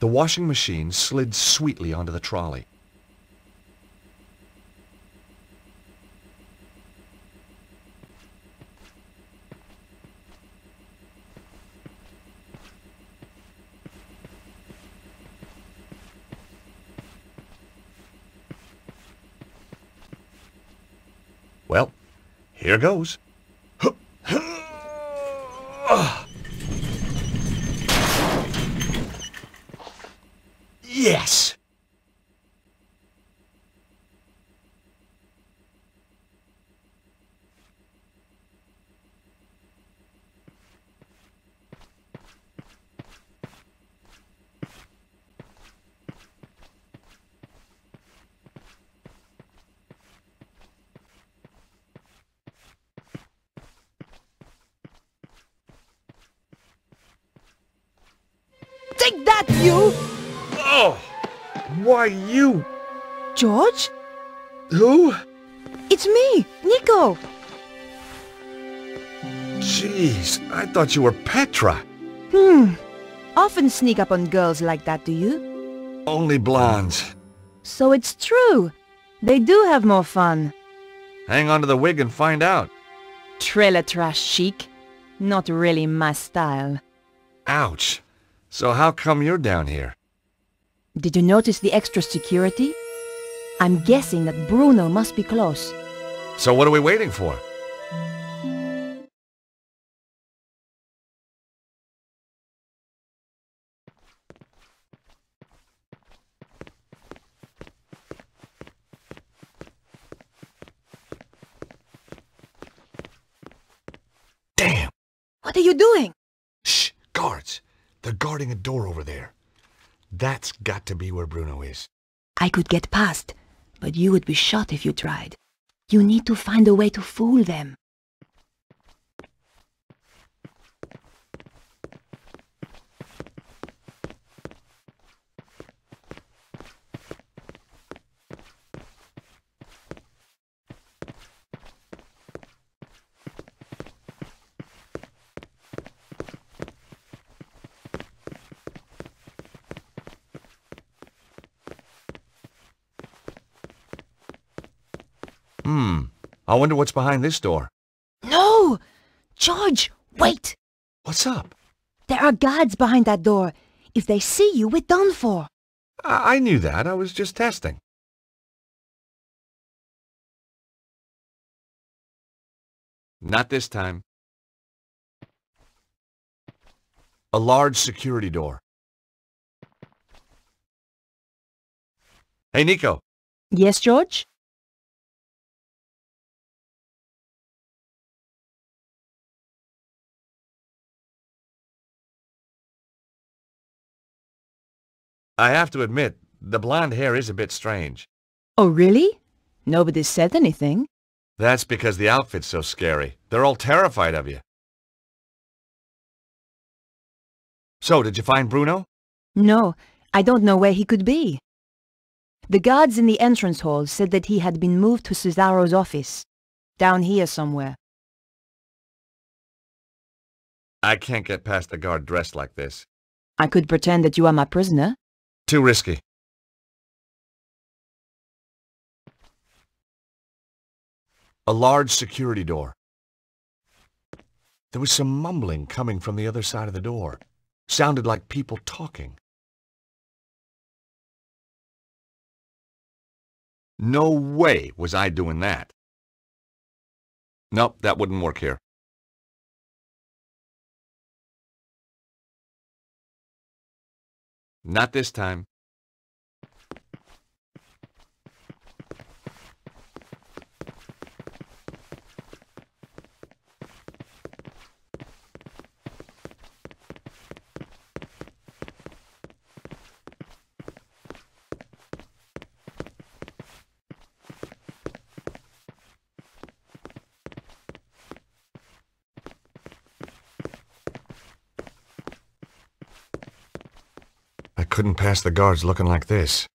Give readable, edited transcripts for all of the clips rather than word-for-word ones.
The washing machine slid sweetly onto the trolley. Well, here goes. Yes! Take that, you! Oh! Why you? George? Who? It's me, Nico. Jeez, I thought you were Petra. Often sneak up on girls like that, do you? Only blondes. So it's true. They do have more fun. Hang on to the wig and find out. Trailer trash chic. Not really my style. Ouch. So how come you're down here? Did you notice the extra security? I'm guessing that Bruno must be close. So what are we waiting for? Damn! What are you doing? Shh! Guards! They're guarding a door over there. That's got to be where Bruno is. I could get past, but you would be shot if you tried. You need to find a way to fool them. I wonder what's behind this door. No! George, wait! What's up? There are guards behind that door. If they see you, we're done for. I knew that. I was just testing. Not this time. A large security door. Hey, Nico. Yes, George? I have to admit, the blonde hair is a bit strange. Oh, really? Nobody said anything. That's because the outfit's so scary. They're all terrified of you. So, did you find Bruno? No, I don't know where he could be. The guards in the entrance hall said that he had been moved to Cesaro's office. Down here somewhere. I can't get past the guard dressed like this. I could pretend that you are my prisoner. Too risky. A large security door. There was some mumbling coming from the other side of the door. Sounded like people talking. No way was I doing that. Nope, that wouldn't work here. Not this time. I couldn't pass the guards looking like this.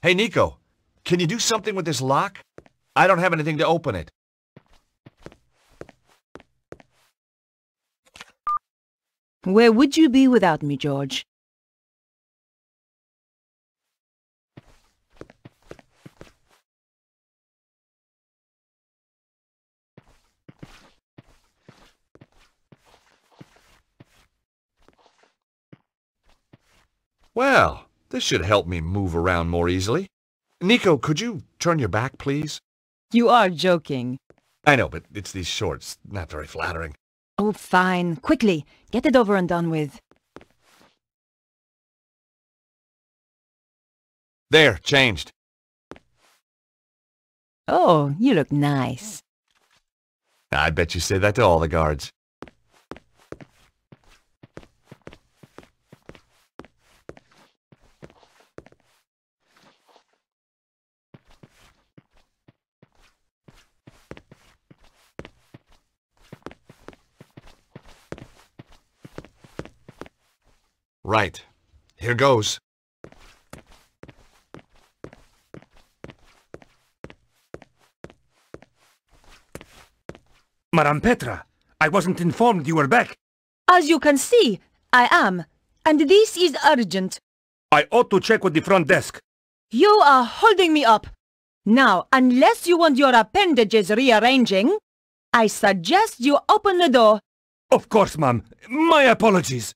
Hey, Nico, can you do something with this lock? I don't have anything to open it. Where would you be without me, George? Well, this should help me move around more easily. Nico, could you turn your back, please? You are joking. I know, but it's these shorts. Not very flattering. Oh, fine. Quickly, get it over and done with. There, changed. Oh, you look nice. I bet you say that to all the guards. Right. Here goes. Madame Petra, I wasn't informed you were back. As you can see, I am. And this is urgent. I ought to check with the front desk. You are holding me up. Now, unless you want your appendages rearranging, I suggest you open the door. Of course, ma'am. My apologies.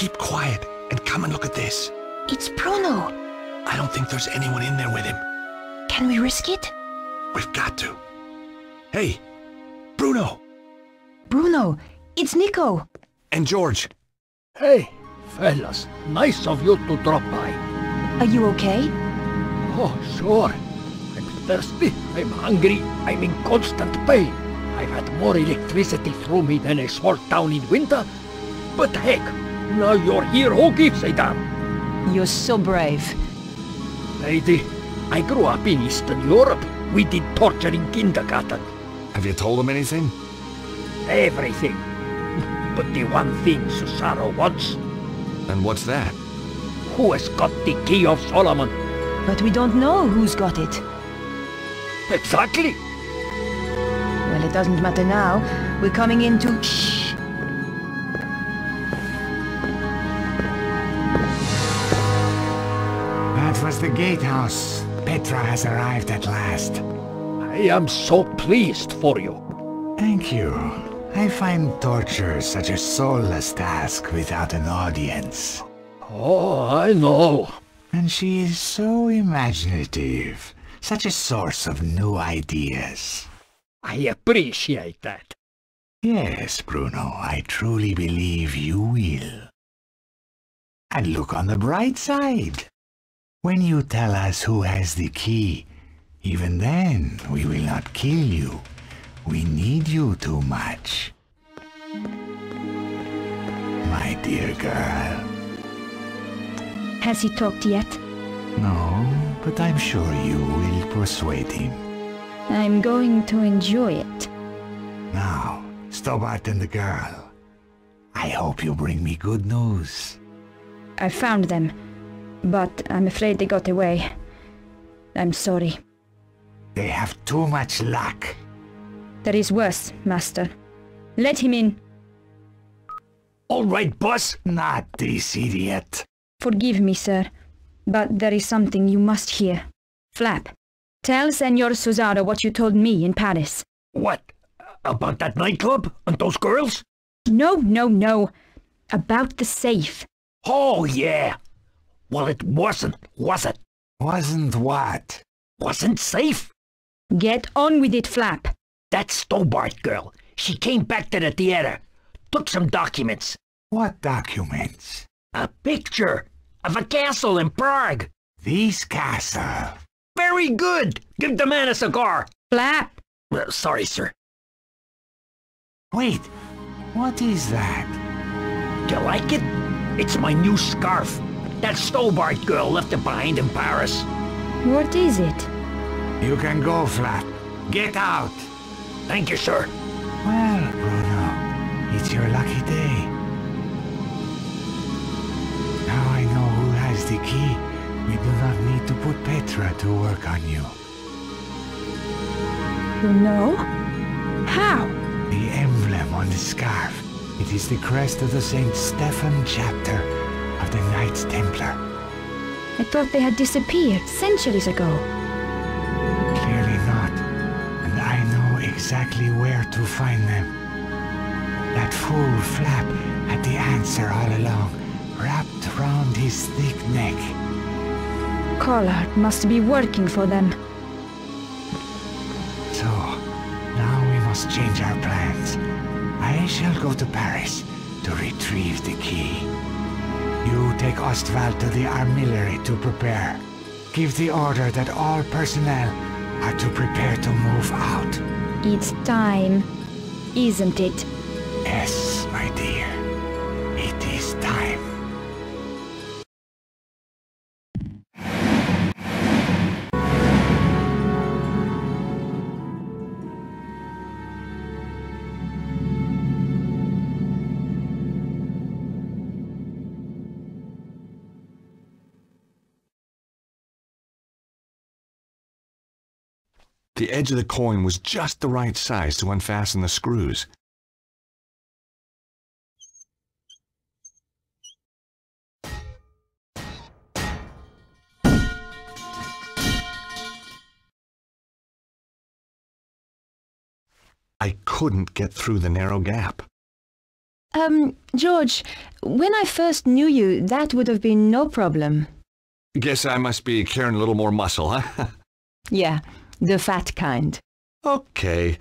keep quiet and come and look at this. It's Bruno. I don't think there's anyone in there with him. Can we risk it? We've got to. Hey, Bruno. Bruno, it's Nico. And George. Hey, fellas, nice of you to drop by. Are you okay? Oh, sure. I'm thirsty, I'm hungry, I'm in constant pain. I've had more electricity through me than a small town in winter. But heck, now you're here, who gives a damn? You're so brave. Lady, I grew up in Eastern Europe. We did torture in kindergarten. Have you told him anything? Everything. But the one thing Cesaro wants, And what's that? who has got the key of Solomon? But we don't know who's got it. Exactly. Well, it doesn't matter now. We're coming into... Shh. That was the gatehouse. Petra has arrived at last. I am so pleased for you. Thank you. I find torture such a soulless task without an audience. Oh, I know. And she is so imaginative. Such a source of new ideas. I appreciate that. Yes, Bruno, I truly believe you will. And look on the bright side. When you tell us who has the key, even then we will not kill you. We need you too much. My dear girl. Has he talked yet? No, but I'm sure you will persuade him. I'm going to enjoy it. Now, Stobart and the girl. I hope you bring me good news. I found them, but I'm afraid they got away. I'm sorry. They have too much luck. There is worse, Master. Let him in. All right, boss. Not this idiot. Forgive me, sir, but there is something you must hear. Flap, tell Senor Cesaro what you told me in Paris. What? About that nightclub and those girls? No. About the safe. Oh, yeah. Well, it wasn't, was it? Wasn't what? Wasn't safe? Get on with it, Flap. That Stobart girl, she came back to the theater, took some documents. What documents? A picture of a castle in Prague. This castle. Very good. Give the man a cigar. Flap! Sorry, sir. Wait, what is that? Do you like it? It's my new scarf. That Stobart girl left it behind in Paris. What is it? You can go, Flap. Get out. Thank you, sir. Well, Bruno, it's your lucky day. Now I know who has the key. We do not need to put Petra to work on you. You know? How? The emblem on the scarf. It is the crest of the St. Stephen chapter of the Knights Templar. I thought they had disappeared centuries ago. Clearly not. And I know exactly where to find them. That fool Flap had the answer all along, wrapped round his thick neck. Collard must be working for them. So, now we must change our plans. I shall go to Paris to retrieve the key. You take Ostwald to the armillery to prepare. Give the order that all personnel are to prepare to move out. It's time, isn't it? Yes, my dear. It is time. The edge of the coin was just the right size to unfasten the screws. I couldn't get through the narrow gap. George, when I first knew you, that would have been no problem. Guess I must be carrying a little more muscle, huh? Yeah, the fat kind. Okay.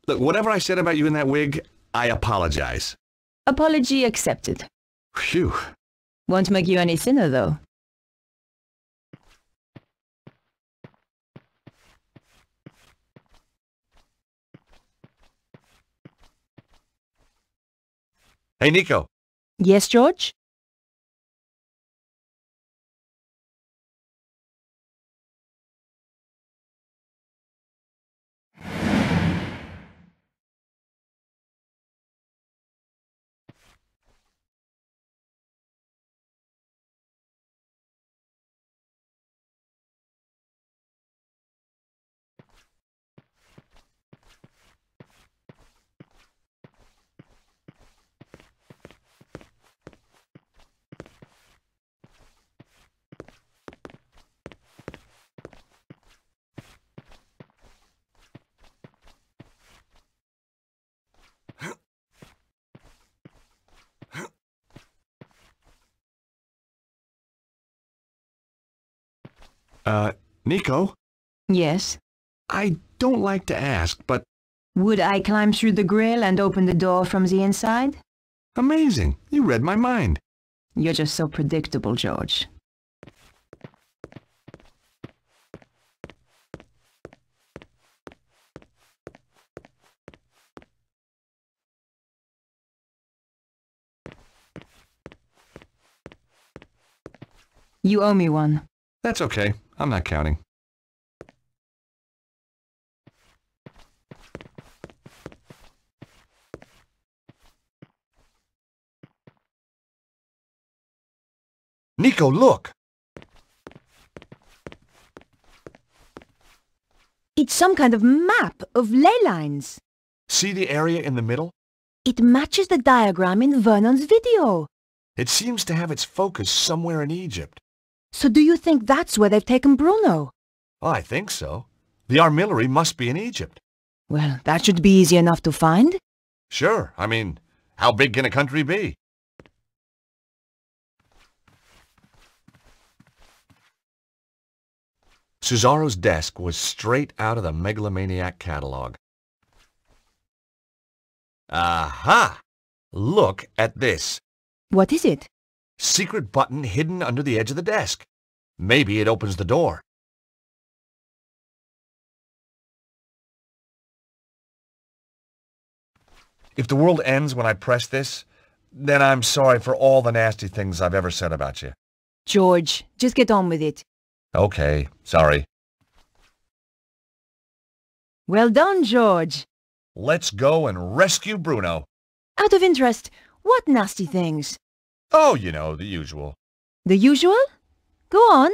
Look, whatever I said about you in that wig, I apologize. Apology accepted. Phew. Won't make you any thinner, though. Hey, Nico. Yes, George? Nico? Yes. I don't like to ask, but Would I climb through the grill and open the door from the inside? amazing. You read my mind. You're just so predictable, George. You owe me one. That's okay. I'm not counting. Nico, look! It's some kind of map of ley lines. See the area in the middle? It matches the diagram in Vernon's video. It seems to have its focus somewhere in Egypt. So do you think that's where they've taken Bruno? Oh, I think so. The armillary must be in Egypt. Well, that should be easy enough to find. Sure. I mean, how big can a country be? Cesaro's desk was straight out of the megalomaniac catalog. Aha! Look at this. What is it? Secret button hidden under the edge of the desk. Maybe it opens the door. If the world ends when I press this, then I'm sorry for all the nasty things I've ever said about you. George, just get on with it. Okay, sorry. Well done, George. Let's go and rescue Bruno. Out of interest, what nasty things? Oh, you know, the usual. The usual? Go on.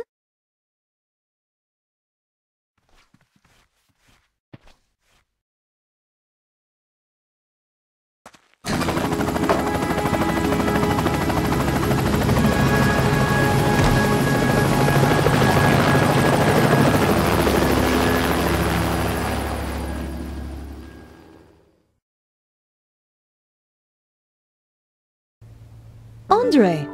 Andre,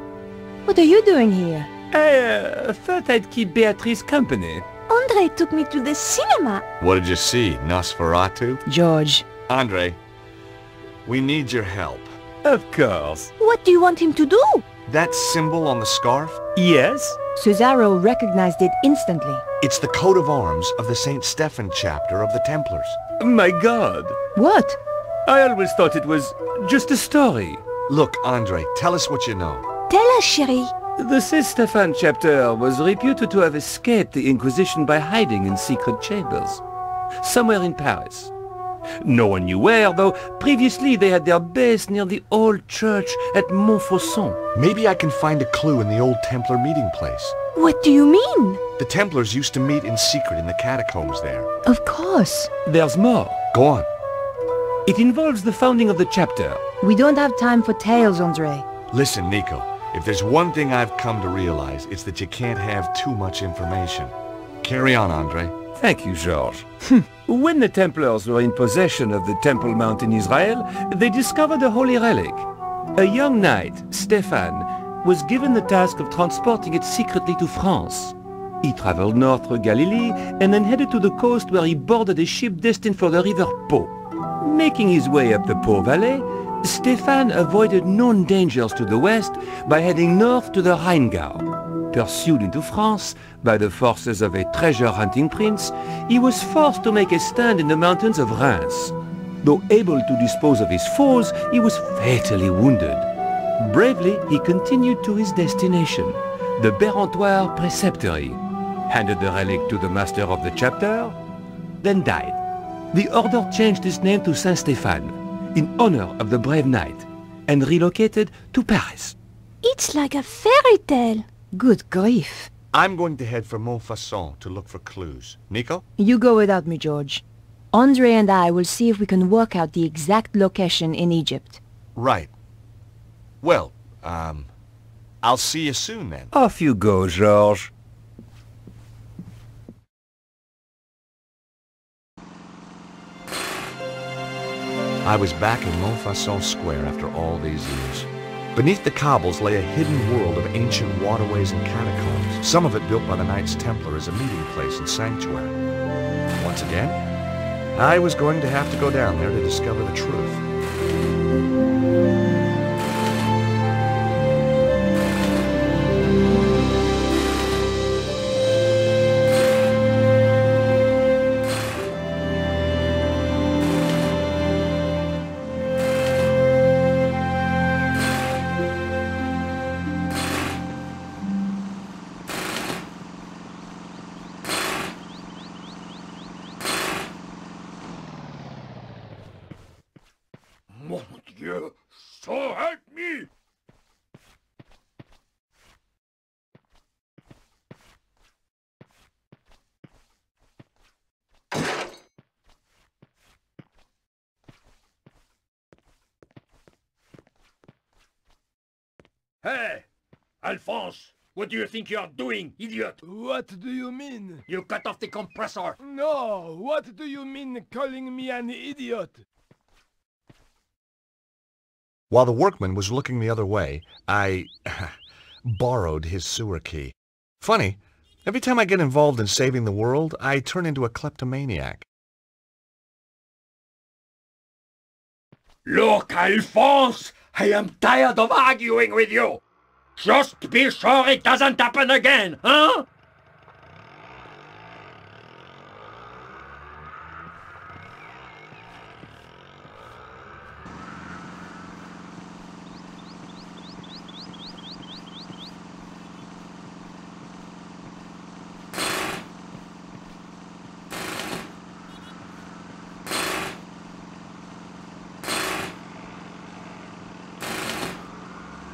what are you doing here? I thought I'd keep Beatrice company. Andre took me to the cinema. What did you see, Nosferatu? George, Andre, we need your help. Of course. what do you want him to do? That symbol on the scarf? Yes? Cesaro recognized it instantly. It's the coat of arms of the St. Stephen chapter of the Templars. My God. What? I always thought it was just a story. Look, Andre, tell us what you know. Tell us, chérie. The St. Stephen chapter was reputed to have escaped the Inquisition by hiding in secret chambers. Somewhere in Paris. No one knew where, though previously they had their base near the old church at Montfaucon. Maybe I can find a clue in the old Templar meeting place. What do you mean? The Templars used to meet in secret in the catacombs there. Of course. There's more. Go on. It involves the founding of the chapter. We don't have time for tales, Andre. Listen, Nico, if there's one thing I've come to realize, it's that you can't have too much information. Carry on, Andre. Thank you, George. When the Templars were in possession of the Temple Mount in Israel, they discovered a holy relic. A young knight, Stéphane, was given the task of transporting it secretly to France. He traveled north through Galilee and then headed to the coast where he boarded a ship destined for the river Po. Making his way up the Po Valley, Stéphane avoided known dangers to the west by heading north to the Rheingau. Pursued into France by the forces of a treasure-hunting prince, he was forced to make a stand in the mountains of Reims. Though able to dispose of his foes, he was fatally wounded. Bravely, he continued to his destination, the Bérentoire Preceptory, handed the relic to the master of the chapter, then died. The order changed its name to Saint-Stéphane, in honor of the brave knight, and relocated to Paris. It's like a fairy tale. Good grief. I'm going to head for Montfaucon to look for clues. Nico? You go without me, George. Andre and I will see if we can work out the exact location in Egypt. Right. Well, I'll see you soon then. Off you go, Georges. I was back in Montfaucon Square after all these years. Beneath the cobbles lay a hidden world of ancient waterways and catacombs, some of it built by the Knights Templar as a meeting place and sanctuary. Once again, I was going to have to go down there to discover the truth. Mon Dieu, so help me! Hey, Alphonse, what do you think you're doing, idiot? What do you mean? You cut off the compressor. No, what do you mean calling me an idiot? While the workman was looking the other way, I borrowed his sewer key. Funny, every time I get involved in saving the world, I turn into a kleptomaniac. Look, Alphonse, I am tired of arguing with you. Just be sure it doesn't happen again, huh?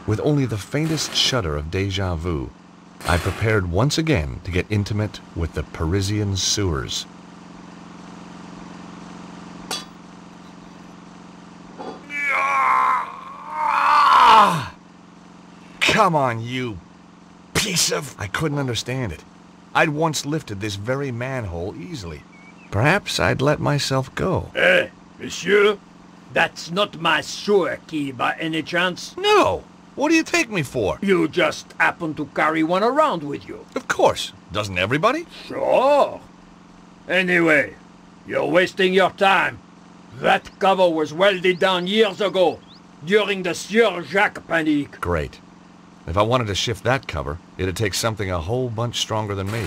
With only the faintest shudder of déjà vu, I prepared once again to get intimate with the Parisian sewers. Come on, you piece of... I couldn't understand it. I'd once lifted this very manhole easily. Perhaps I'd let myself go. Hey, monsieur, that's not my sewer key by any chance. No! What do you take me for? You just happen to carry one around with you. Of course. Doesn't everybody? Sure. Anyway, you're wasting your time. That cover was welded down years ago, during the Sieur Jacques panic. Great. If I wanted to shift that cover, it'd take something a whole bunch stronger than me.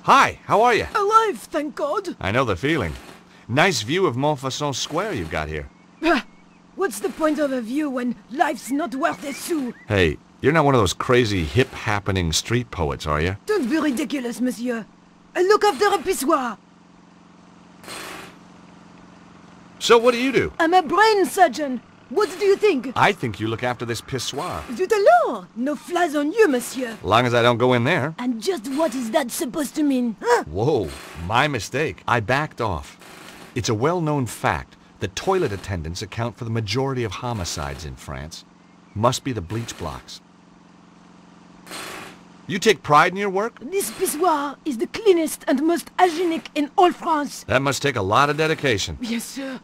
Hi, how are you? Alive, thank God. I know the feeling. Nice view of Montfaucon Square you've got here. What's the point of a view when life's not worth a sou? Hey, you're not one of those crazy hip-happening street poets, are you? Don't be ridiculous, monsieur. I look after a pissoir. So what do you do? I'm a brain surgeon. What do you think? I think you look after this pissoir. Zut alors! No flies on you, monsieur. Long as I don't go in there. And just what is that supposed to mean? Huh? Whoa, my mistake. I backed off. It's a well-known fact that toilet attendants account for the majority of homicides in France. Must be the bleach blocks. You take pride in your work? This pissoir is the cleanest and most hygienic in all France. That must take a lot of dedication. Yes, sir.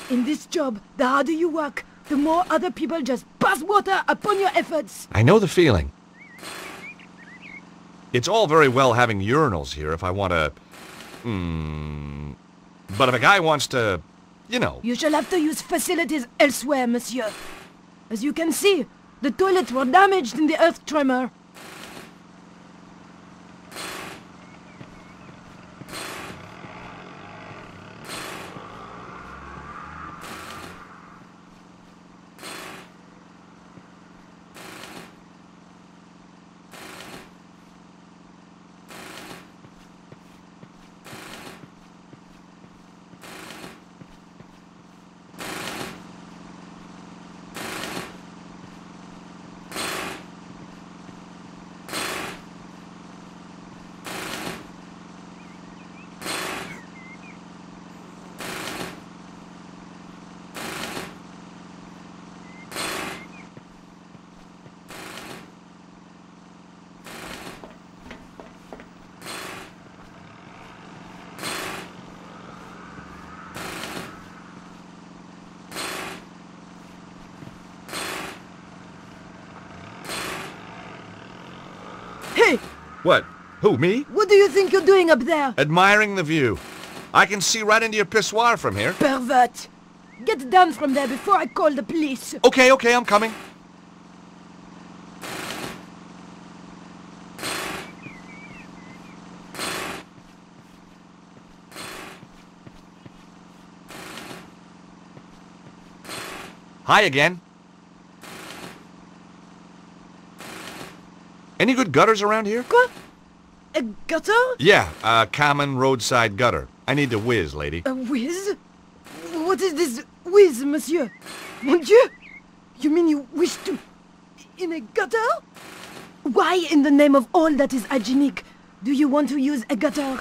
In this job, the harder you work, the more other people just pass water upon your efforts. I know the feeling. It's all very well having urinals here if I want to... But if a guy wants to, you know... You shall have to use facilities elsewhere, monsieur. As you can see, the toilets were damaged in the earth tremor. Hey! What? Who, me? What do you think you're doing up there? Admiring the view. I can see right into your pissoir from here. Pervert! Get down from there before I call the police. Okay, I'm coming. Hi again. Any good gutters around here? Quoi? A gutter? Yeah, a common roadside gutter. I need to whiz, lady. A whiz? What is this whiz, monsieur? Mon Dieu! You mean you wish to... in a gutter? Why, in the name of all that is hygienic, do you want to use a gutter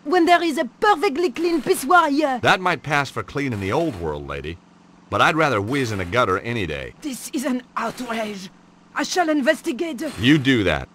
when there is a perfectly clean pissoir here? That might pass for clean in the old world, lady. But I'd rather whiz in a gutter any day. This is an outrage. I shall investigate. You do that.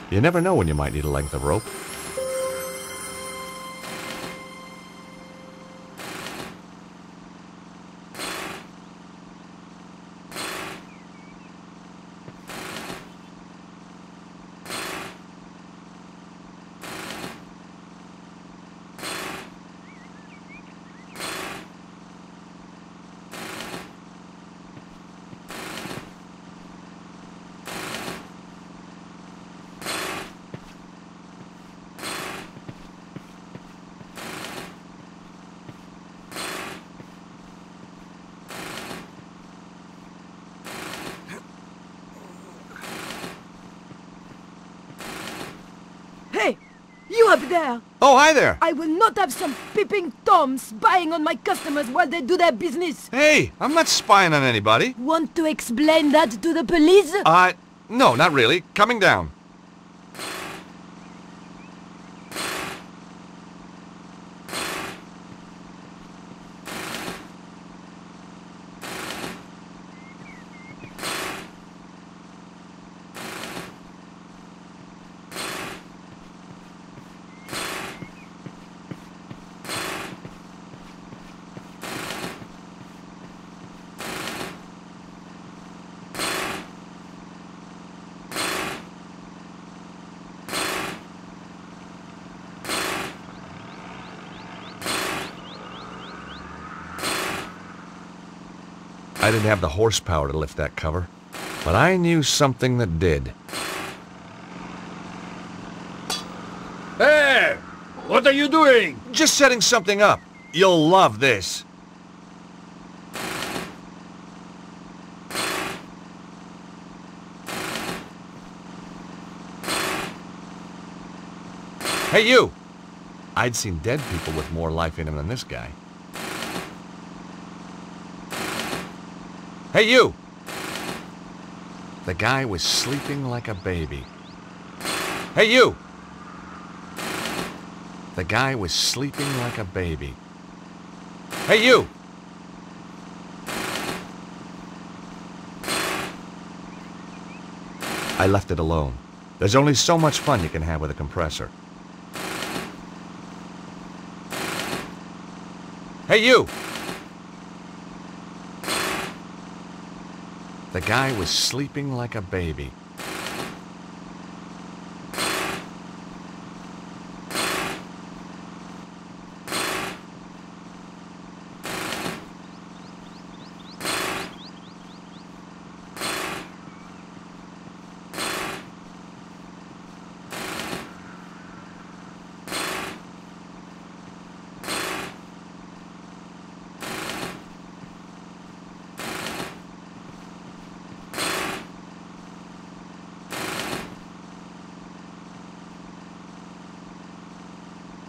You never know when you might need a length of rope. Hey! You up there! Oh, hi there! I will not have some peeping Toms spying on my customers while they do their business! Hey, I'm not spying on anybody. Want to explain that to the police? No, not really. Coming down. I didn't have the horsepower to lift that cover, but I knew something that did. Hey! What are you doing? Just setting something up. You'll love this. Hey, you! I'd seen dead people with more life in them than this guy. Hey, you! The guy was sleeping like a baby. Hey, you! The guy was sleeping like a baby. Hey, you! I left it alone. There's only so much fun you can have with a compressor. Hey, you! The guy was sleeping like a baby.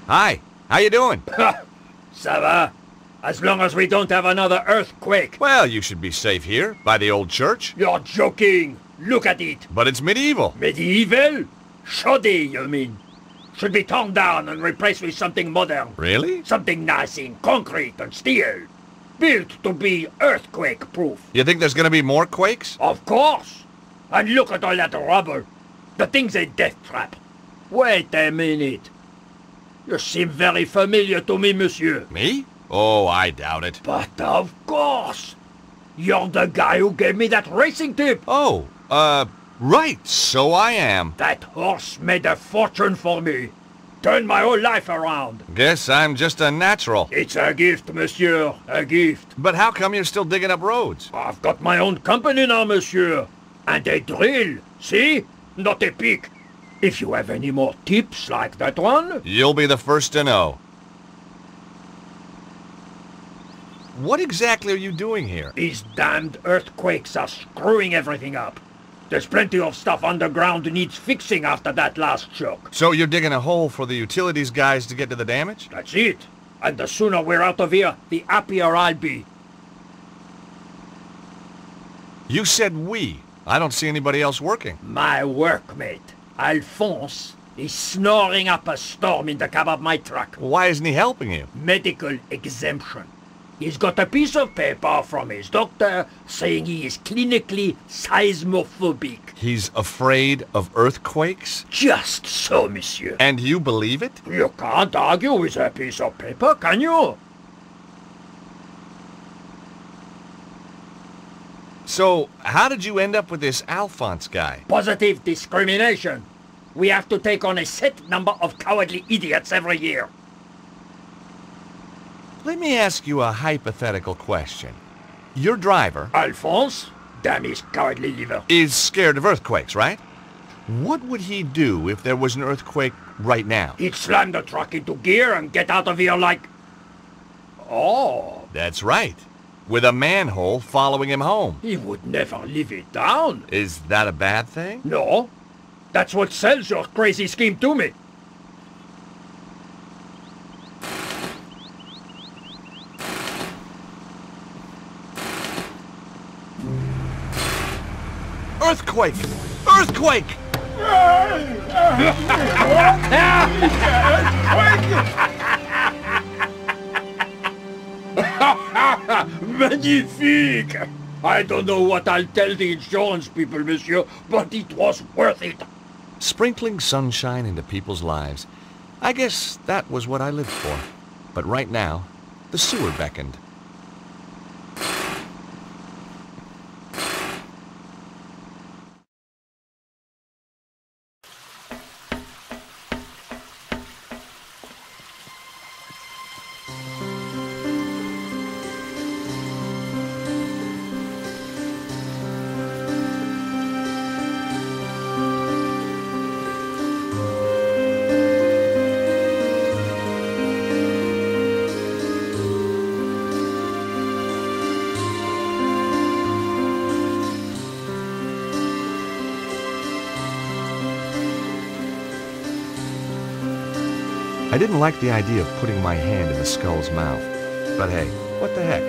Hi, how you doing? Ça va? As long as we don't have another earthquake. Well, you should be safe here, by the old church. You're joking. Look at it. But it's medieval. Medieval? Shoddy, you mean? Should be torn down and replaced with something modern. Really? Something nice in concrete and steel. Built to be earthquake-proof. You think there's gonna be more quakes? Of course. And look at all that rubble. The thing's a death trap. Wait a minute. You seem very familiar to me, monsieur. Me? Oh, I doubt it. But of course. You're the guy who gave me that racing tip. Oh, right, so I am. That horse made a fortune for me. Turned my whole life around. Guess I'm just a natural. It's a gift, monsieur. A gift. But how come you're still digging up roads? I've got my own company now, monsieur. And a drill. See? Not a pick. If you have any more tips like that one... You'll be the first to know. What exactly are you doing here? These damned earthquakes are screwing everything up. There's plenty of stuff underground needs fixing after that last shock. So you're digging a hole for the utilities guys to get to the damage? That's it. And the sooner we're out of here, the happier I'll be. You said we. I don't see anybody else working. My workmate, Alphonse, is snoring up a storm in the cab of my truck. Why isn't he helping you? Medical exemption. He's got a piece of paper from his doctor saying he is clinically seismophobic. He's afraid of earthquakes? Just so, monsieur. And you believe it? You can't argue with a piece of paper, can you? So, how did you end up with this Alphonse guy? Positive discrimination. We have to take on a set number of cowardly idiots every year. Let me ask you a hypothetical question. Your driver... Alphonse, damn his cowardly liver. ...is scared of earthquakes, right? What would he do if there was an earthquake right now? He'd slam the truck into gear and get out of here like... Oh. That's right. With a manhole following him home. He would never live it down. Is that a bad thing? No. That's what sells your crazy scheme to me. Earthquake! Earthquake! Magnifique! I don't know what I'll tell the insurance people, monsieur, but it was worth it. Sprinkling sunshine into people's lives. I guess that was what I lived for. But right now, the sewer beckoned. I didn't like the idea of putting my hand in the skull's mouth. But hey, what the heck?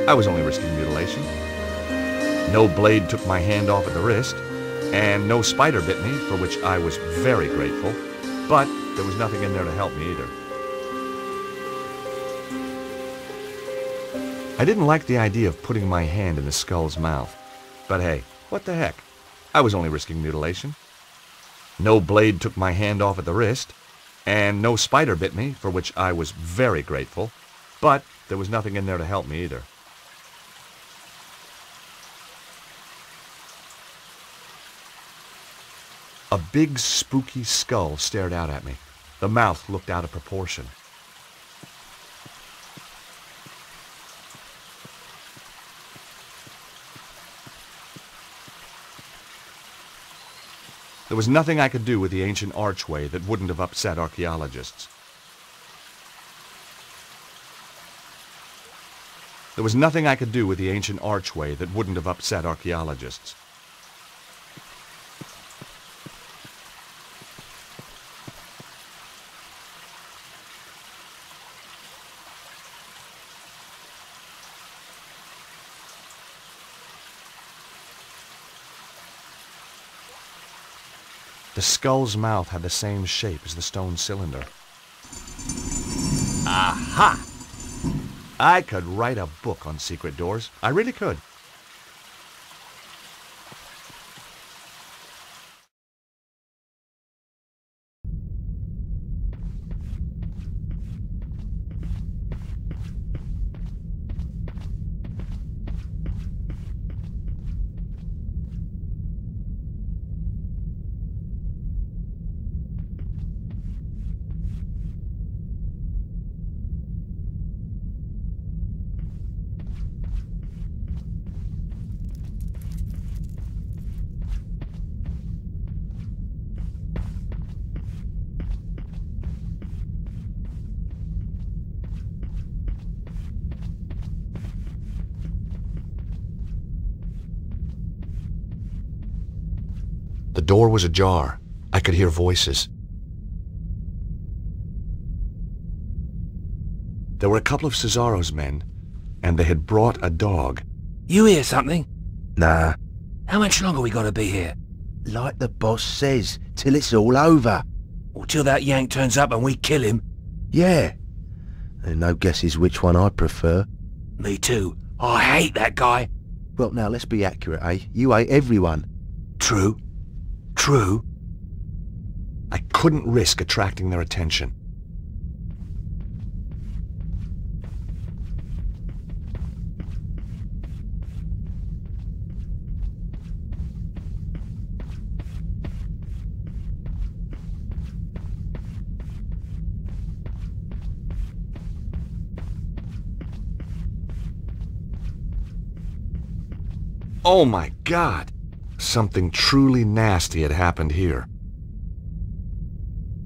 I was only risking mutilation. No blade took my hand off at the wrist, and no spider bit me, for which I was very grateful. But there was nothing in there to help me either. I didn't like the idea of putting my hand in the skull's mouth. But hey, what the heck? I was only risking mutilation. No blade took my hand off at the wrist, and no spider bit me, for which I was very grateful. But there was nothing in there to help me either. A big, spooky skull stared out at me. The mouth looked out of proportion. There was nothing I could do with the ancient archway that wouldn't have upset archaeologists. There was nothing I could do with the ancient archway that wouldn't have upset archaeologists. The skull's mouth had the same shape as the stone cylinder. Aha! I could write a book on secret doors. I really could. The door was ajar. I could hear voices. There were a couple of Cesaro's men, and they had brought a dog. You hear something? Nah. How much longer we gotta be here? Like the boss says, till it's all over. Or till that yank turns up and we kill him? Yeah. And no guesses which one I prefer. Me too. I hate that guy. Well, now, let's be accurate, eh? You hate everyone. True. True. I couldn't risk attracting their attention. Oh my God! Something truly nasty had happened here.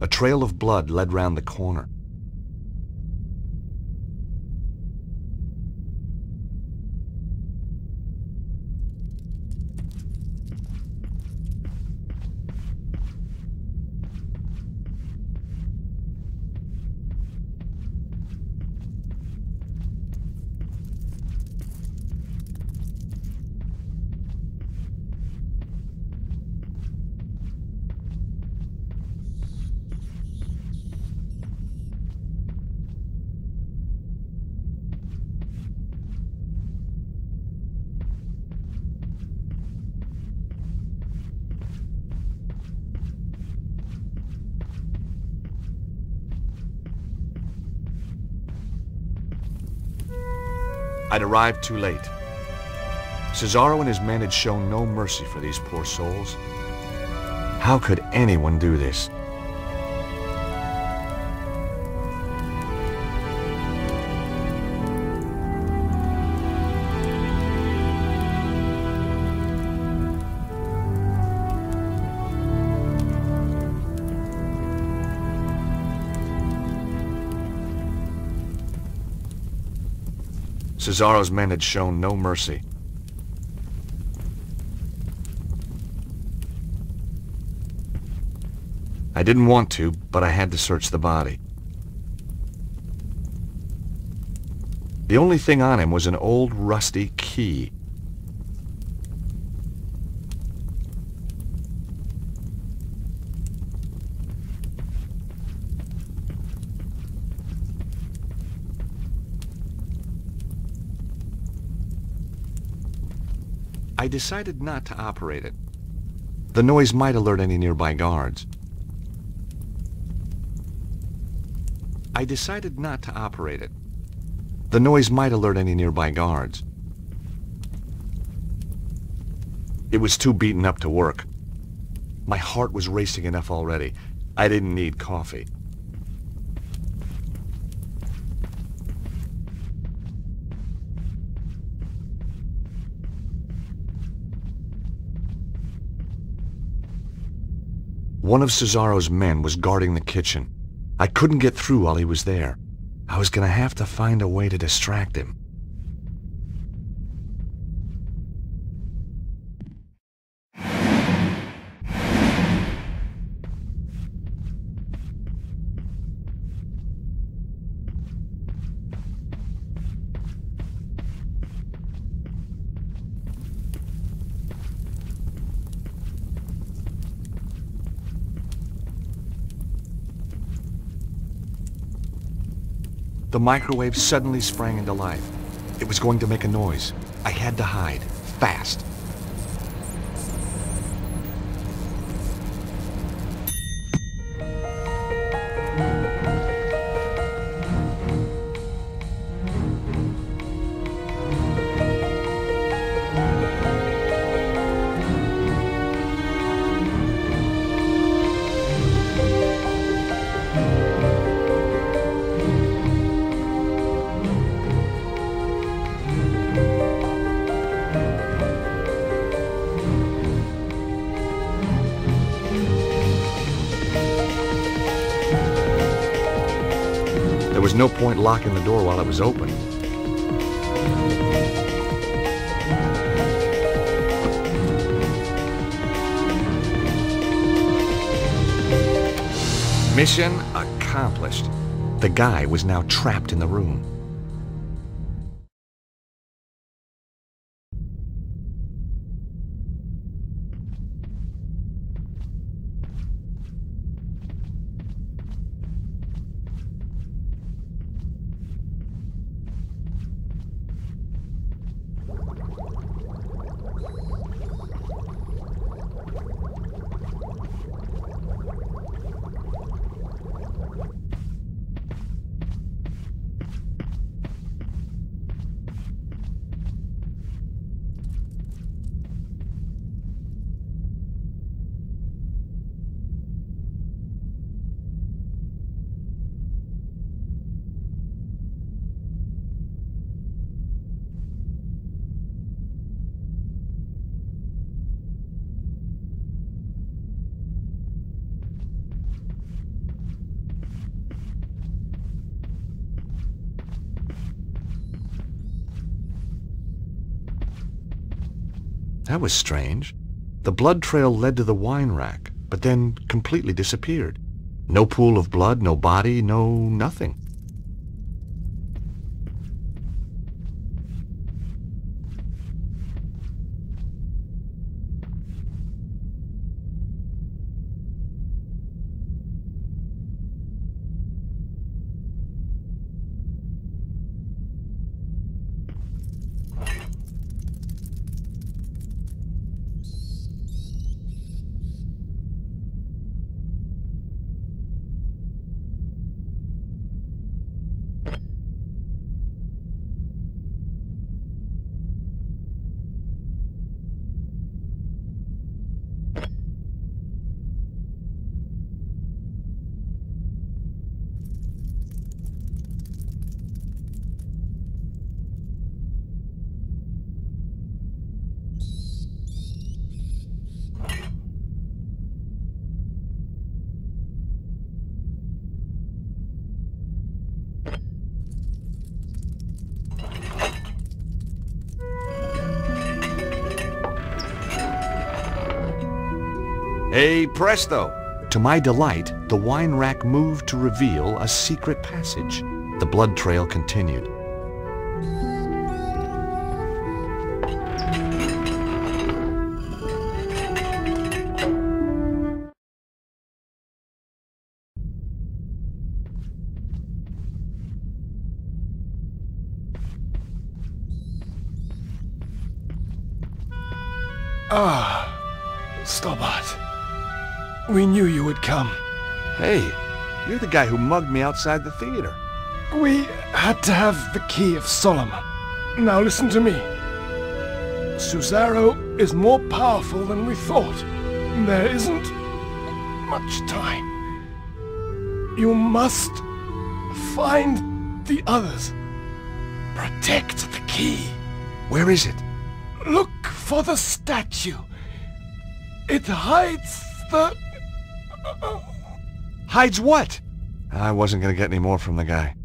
A trail of blood led round the corner. I'd arrived too late. Cesaro and his men had shown no mercy for these poor souls. How could anyone do this? Cesaro's men had shown no mercy. I didn't want to, but I had to search the body. The only thing on him was an old rusty key. I decided not to operate it. The noise might alert any nearby guards. I decided not to operate it. The noise might alert any nearby guards. It was too beaten up to work. My heart was racing enough already. I didn't need coffee. One of Cesaro's men was guarding the kitchen. I couldn't get through while he was there. I was gonna have to find a way to distract him. The microwave suddenly sprang into life. It was going to make a noise. I had to hide, fast. There was no point locking the door while it was open. Mission accomplished. The guy was now trapped in the room. That was strange. The blood trail led to the wine rack, but then completely disappeared. No pool of blood, no body, no nothing. Hey, presto! To my delight, the wine rack moved to reveal a secret passage. The blood trail continued. Ah, Stobart. We knew you would come. Hey, you're the guy who mugged me outside the theater. We had to have the key of Solomon. Now listen to me. Cesaro is more powerful than we thought. There isn't much time. You must find the others. Protect the key. Where is it? Look for the statue. It hides the... Hides what? I wasn't gonna get any more from the guy.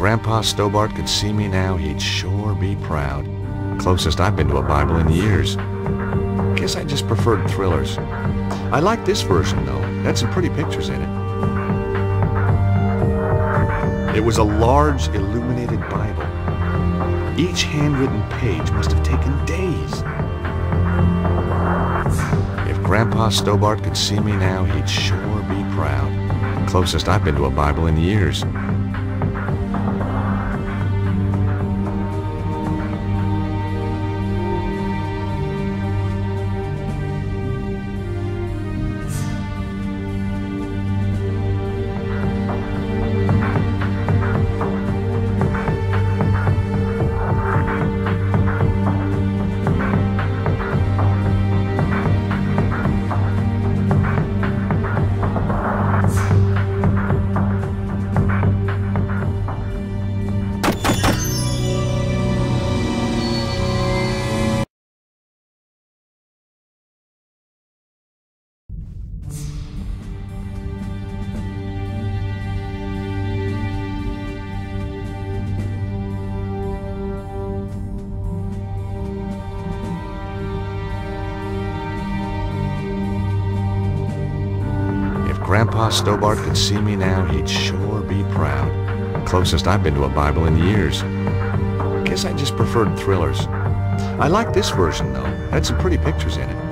Grandpa Stobart could see me now, he'd sure be proud. Closest I've been to a Bible in years. Guess I just preferred thrillers. I like this version, though. Had some pretty pictures in it. It was a large, illuminated Bible. Each handwritten page must have taken days. If Grandpa Stobart could see me now, he'd sure be proud. Closest I've been to a Bible in years. Grandpa Stobart could see me now, he'd sure be proud. Closest I've been to a Bible in years. Guess I just preferred thrillers. I like this version, though. Had some pretty pictures in it.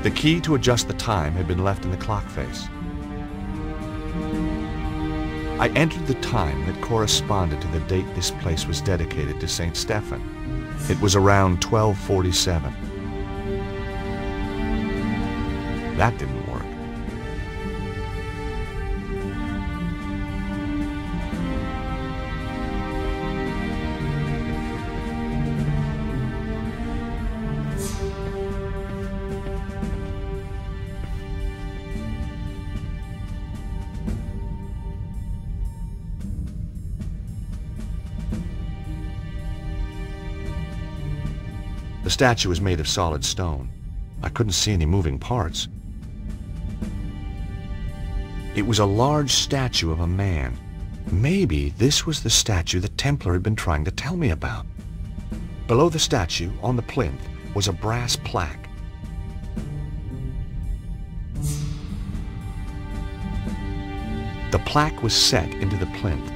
The key to adjust the time had been left in the clock face. I entered the time that corresponded to the date this place was dedicated to St. Stephen. It was around 1247. That didn't work. The statue was made of solid stone. I couldn't see any moving parts. It was a large statue of a man. Maybe this was the statue the Templar had been trying to tell me about. Below the statue, on the plinth, was a brass plaque. The plaque was set into the plinth.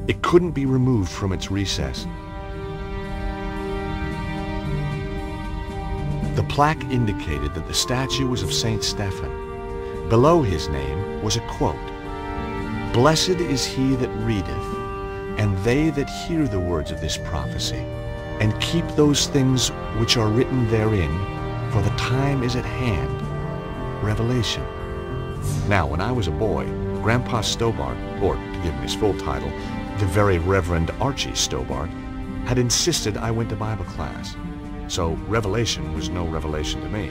It couldn't be removed from its recess. The plaque indicated that the statue was of St. Stephen. Below his name was a quote, "Blessed is he that readeth, and they that hear the words of this prophecy, and keep those things which are written therein, for the time is at hand." Revelation. Now, when I was a boy, Grandpa Stobart, or to give him his full title, the Very Reverend Archie Stobart, had insisted I went to Bible class. So Revelation was no revelation to me.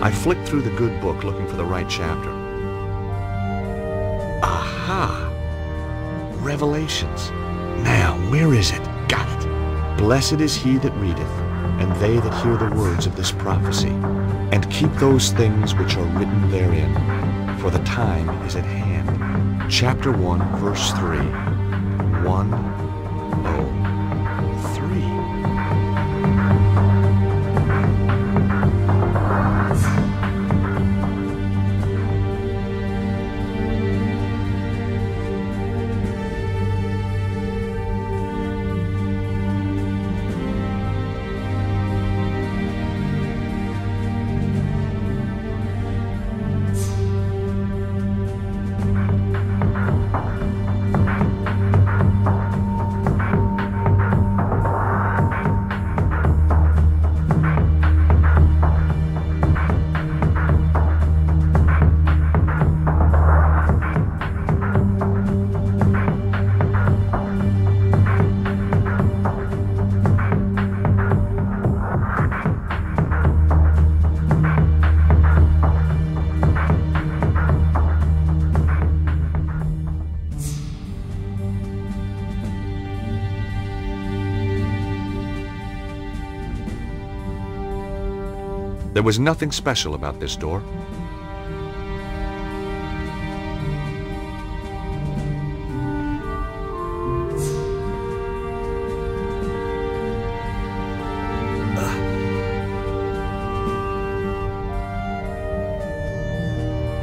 I flicked through the good book looking for the right chapter. Aha! Revelations. Now, where is it? Got it. Blessed is he that readeth, and they that hear the words of this prophecy, and keep those things which are written therein, for the time is at hand. Chapter 1, verse 3. 103. There was nothing special about this door.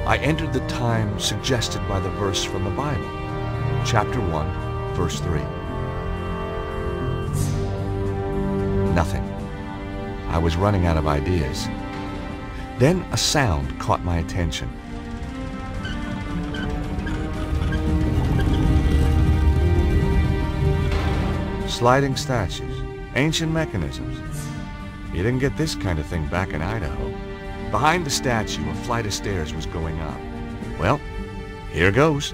I entered the time suggested by the verse from the Bible, chapter 1, verse 3. Nothing. I was running out of ideas. Then a sound caught my attention. Sliding statues, ancient mechanisms. You didn't get this kind of thing back in Idaho. Behind the statue, a flight of stairs was going up. Well, here goes.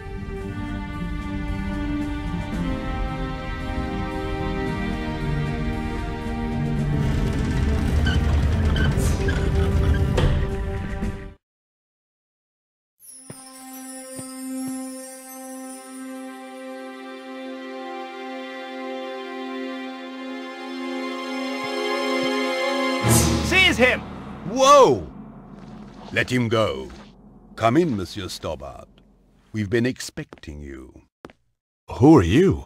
is him! Whoa! Let him go. Come in, Monsieur Stobbart. We've been expecting you. Who are you?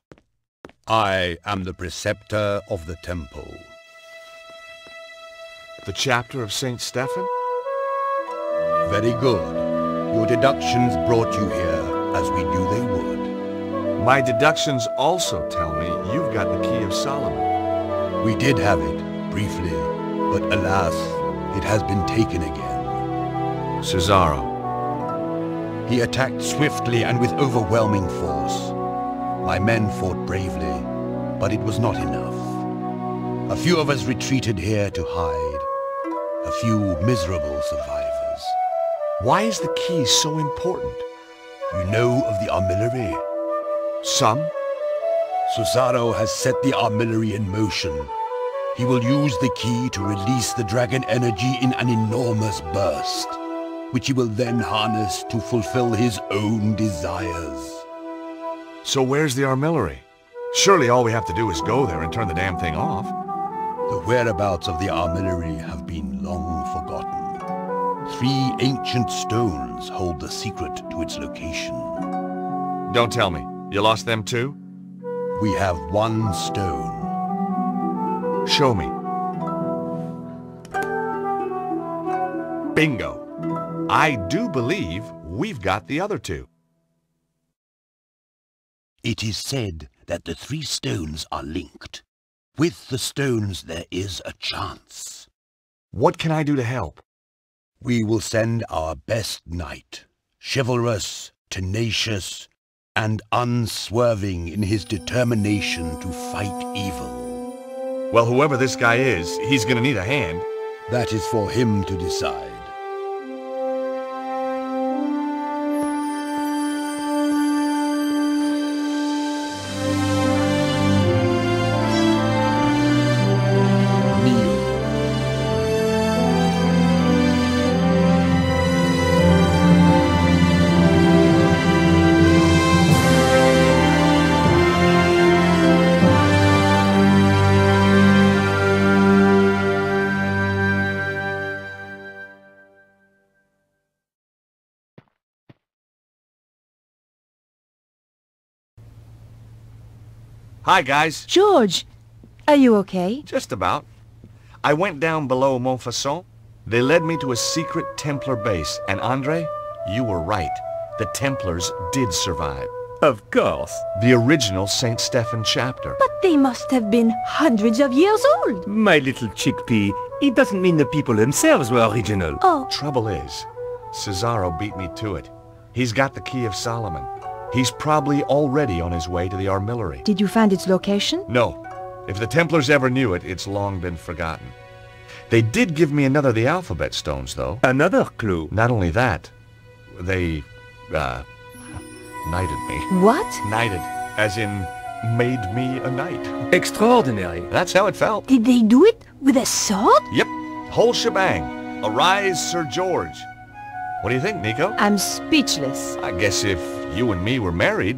I am the preceptor of the temple. The chapter of St. Stephen? Very good. Your deductions brought you here, as we knew they would. My deductions also tell me you've got the Key of Solomon. We did have it, briefly, but alas, it has been taken again. Cesaro. He attacked swiftly and with overwhelming force. My men fought bravely, but it was not enough. A few of us retreated here to hide. A few miserable survivors. Why is the key so important? You know of the armillary? Some? Cesaro has set the armillary in motion. He will use the key to release the dragon energy in an enormous burst, which he will then harness to fulfill his own desires. So where's the armillary? Surely all we have to do is go there and turn the damn thing off. The whereabouts of the armillary have been long forgotten. 3 ancient stones hold the secret to its location. Don't tell me. You lost them too? We have 1 stone. Show me. Bingo. I do believe we've got the other 2. It is said that the 3 stones are linked. With the stones there is a chance. What can I do to help? We will send our best knight, chivalrous, tenacious, and unswerving in his determination to fight evil. Well, whoever this guy is, he's gonna need a hand. That is for him to decide. Hi, guys. George, are you okay? Just about. I went down below Montfaucon. They led me to a secret Templar base, and Andre, you were right. The Templars did survive. Of course. The original St. Stephen chapter. But they must have been hundreds of years old. My little chickpea, it doesn't mean the people themselves were original. Oh, Trouble is, Cesaro beat me to it. He's got the Key of Solomon. He's probably already on his way to the armillary. Did you find its location? No. If the Templars ever knew it, it's long been forgotten. They did give me another of the alphabet stones, though. Another clue. Not only that, they, knighted me. What? Knighted, as in made me a knight. Extraordinary. That's how it felt. did they do it with a sword? Yep, whole shebang. Arise, Sir George. What do you think, Nico? I'm speechless. I guess if you and me were married,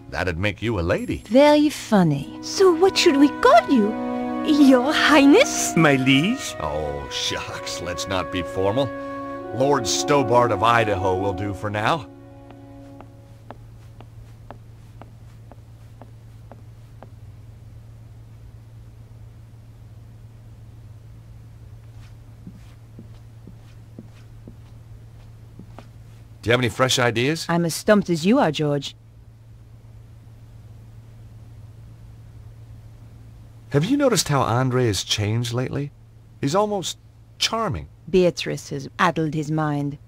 that'd make you a lady. Very funny. So what should we call you? Your Highness? My liege? Oh, shucks, let's not be formal. Lord Stobbart of Idaho will do for now. Do you have any fresh ideas? I'm as stumped as you are, George. Have you noticed how Andre has changed lately? He's almost charming. Beatrice has addled his mind.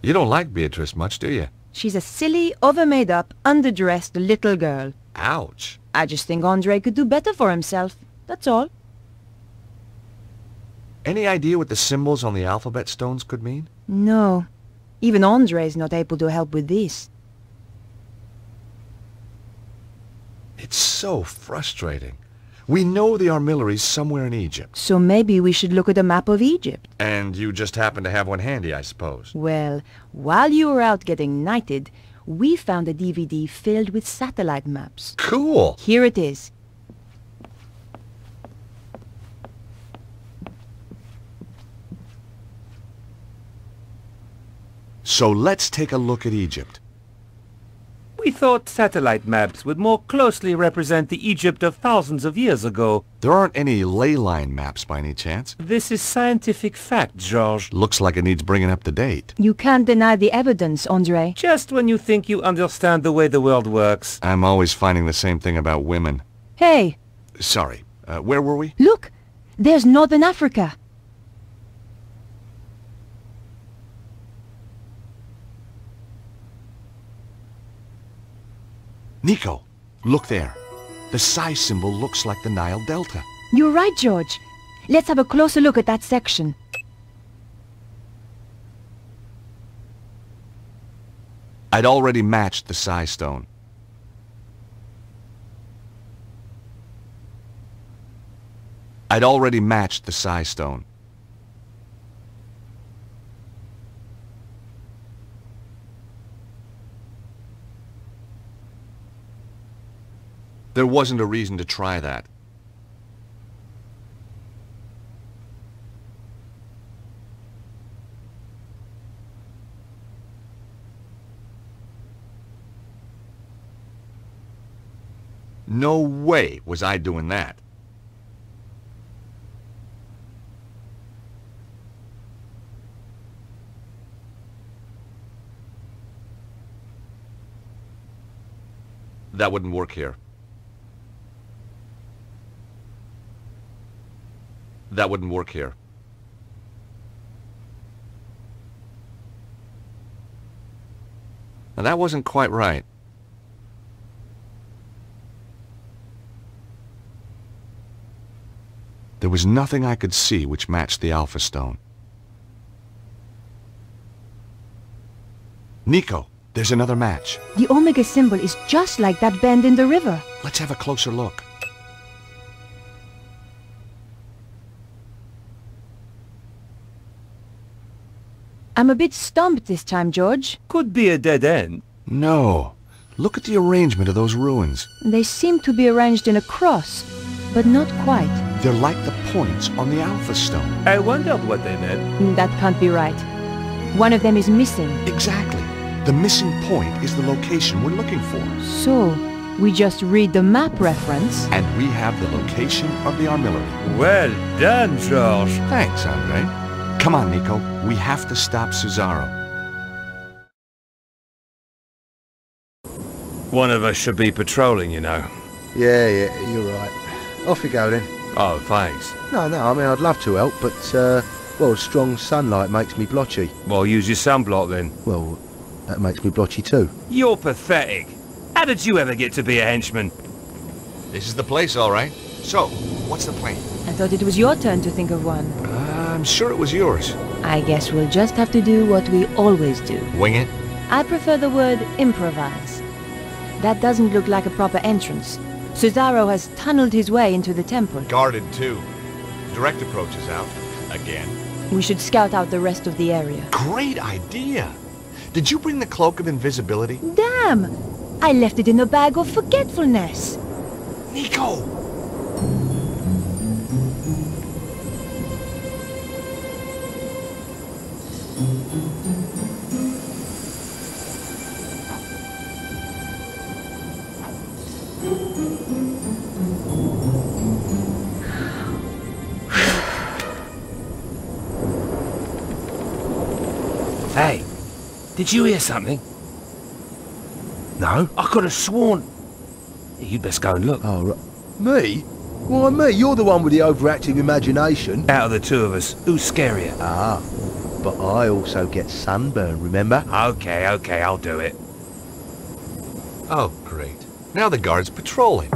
You don't like Beatrice much, do you? She's a silly, over-made-up, underdressed little girl. Ouch. I just think Andre could do better for himself. That's all. Any idea what the symbols on the alphabet stones could mean? No. Even Andre's not able to help with this. It's so frustrating. We know the armillery's somewhere in Egypt. So maybe we should look at a map of Egypt. And you just happen to have one handy, I suppose. Well, while you were out getting knighted, we found a DVD filled with satellite maps. Cool. Here it is. So let's take a look at Egypt. We thought satellite maps would more closely represent the Egypt of thousands of years ago. There aren't any ley line maps by any chance. This is scientific fact, Georges. Looks like it needs bringing up to date. You can't deny the evidence, André. Just when you think you understand the way the world works. I'm always finding the same thing about women. Hey, Sorry, where were we? look! There's Northern Africa. Nico, look there. The psi symbol looks like the Nile Delta. You're right, George. Let's have a closer look at that section. I'd already matched the psi stone. I'd already matched the psi stone. There wasn't a reason to try that. No way was I doing that. That wouldn't work here. That wouldn't work here. Now that wasn't quite right. There was nothing I could see which matched the Alpha Stone. Nico, there's another match. The Omega symbol is just like that bend in the river. Let's have a closer look. I'm a bit stumped this time, George. Could be a dead end. No. Look at the arrangement of those ruins. They seem to be arranged in a cross, but not quite. They're like the points on the Alpha Stone. I wondered what they meant. That can't be right. One of them is missing. Exactly. The missing point is the location we're looking for. So, we just read the map reference. And we have the location of the armillary. Well done, Georges. Thanks, André. Come on, Nico. We have to stop Cesaro. One of us should be patrolling, you know. Yeah, you're right. Off you go then. Oh, thanks. No, I mean, I'd love to help, but, well, strong sunlight makes me blotchy. Well, use your sunblock then. Well, that makes me blotchy too. You're pathetic. How did you ever get to be a henchman? This is the place, all right. So, what's the plan? I thought it was your turn to think of one. I'm sure it was yours. I guess we'll just have to do what we always do. Wing it? I prefer the word improvise. That doesn't look like a proper entrance. Cesaro has tunneled his way into the temple. Guarded, too. Direct approach is out. Again. We should scout out the rest of the area. Great idea! Did you bring the cloak of invisibility? Damn! I left it in a bag of forgetfulness. Nico! Hey, did you hear something? No? I could have sworn... You'd best go and look. Oh, right. Me? Why me? You're the one with the overactive imagination. Out of the two of us, who's scarier? Ah, but I also get sunburn, remember? Okay, I'll do it. Oh, great. Now the guard's patrolling.